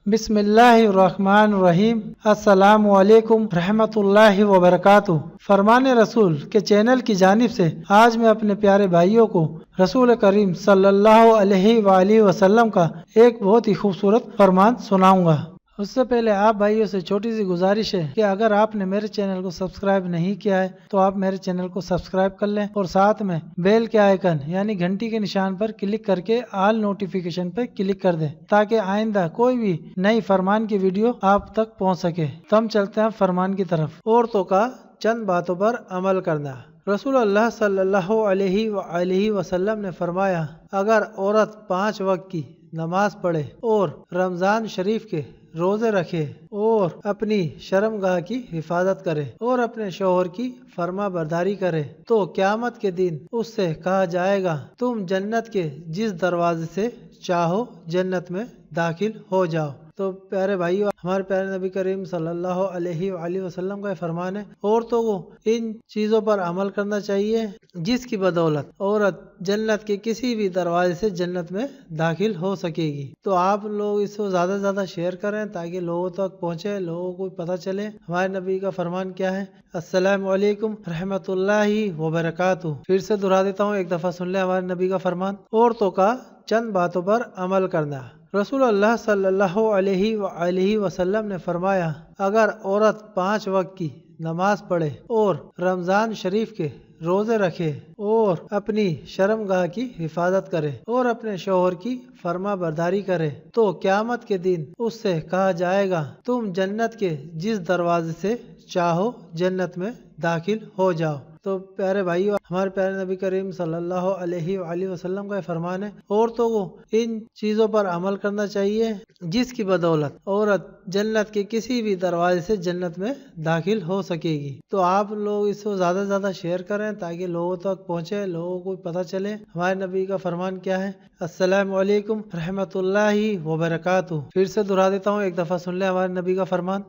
बिस्मिल्लाहिर्रहमानिर्रहीम। अस्सलामु अलैकुम रहमतुल्लाहि व बरकातुहू। फरमान रसूल के चैनल की जानिब से आज मैं अपने प्यारे भाइयों को रसूल करीम सल्लल्लाहु अलैहि वसल्लम का एक बहुत ही खूबसूरत फरमान सुनाऊंगा। उससे पहले आप भाइयों से छोटी सी गुजारिश है कि अगर आपने मेरे चैनल को सब्सक्राइब नहीं किया है तो आप मेरे चैनल को सब्सक्राइब कर लें और साथ में बेल के आइकन यानी घंटी के निशान पर क्लिक करके ऑल नोटिफिकेशन पर क्लिक कर दें ताकि आइंदा कोई भी नई फरमान की वीडियो आप तक पहुंच सके। तो हम चलते हैं फरमान की तरफ। औरतों का चंद बातों पर अमल करना। रसूल अल्लाह सल्लल्लाहु अलैहि वसल्लम ने फरमाया, अगर औरत 5 वक्त की नमाज पढ़े और रमजान शरीफ के रोजे रखे और अपनी शर्मगाह की हिफाजत करे और अपने शौहर की फर्मा बरदारी करे तो क़यामत के दिन उससे कहा जाएगा, तुम जन्नत के जिस दरवाजे से चाहो जन्नत में दाखिल हो जाओ। तो प्यारे भाइयों, हमारे प्यारे नबी करीम सल्लल्लाहु अलैहि वसल्लम का फरमान है, औरतों को इन चीज़ों पर अमल करना चाहिए जिसकी बदौलत औरत जन्नत के किसी भी दरवाजे से जन्नत में दाखिल हो सकेगी। तो आप लोग इसको ज़्यादा से ज़्यादा शेयर करें ताकि लोगों तक पहुँचे, लोगों को पता चले हमारे नबी का फरमान क्या है। अस्सलामु अलैकुम रहमतुल्लाहि व बरकातुहू। फिर से दोहरा देता हूँ, एक दफ़ा सुन ले हमारे नबी का फरमान। औरतों का चंद बातों पर अमल करना। रसूल अल्लाह सल्लल्लाहु अलैहि वसल्लम ने फरमाया, अगर औरत 5 वक्त की नमाज पढ़े और रमजान शरीफ के रोजे रखे और अपनी शर्मगाह की हिफाजत करे और अपने शौहर की फर्मा बरदारी करे तो क़यामत के दिन उससे कहा जाएगा, तुम जन्नत के जिस दरवाजे से चाहो जन्नत में दाखिल हो जाओ। तो प्यारे भाइयों, हमारे प्यारे नबी करीम सल्लल्लाहु अलैहि वसल्लम का फरमान है, औरतों को इन चीज़ों पर अमल करना चाहिए जिसकी बदौलत औरत जन्नत के किसी भी दरवाजे से जन्नत में दाखिल हो सकेगी। तो आप लोग इसको ज़्यादा से ज़्यादा शेयर करें ताकि लोगों तक पहुँचे, लोगों को पता चले हमारे नबी का फरमान क्या है। अस्सलामु अलैकुम रहमतुल्लाहि व बरकातुहू। फिर से दोहरा देता हूँ, एक दफ़ा सुन ले हमारे नबी का फरमान।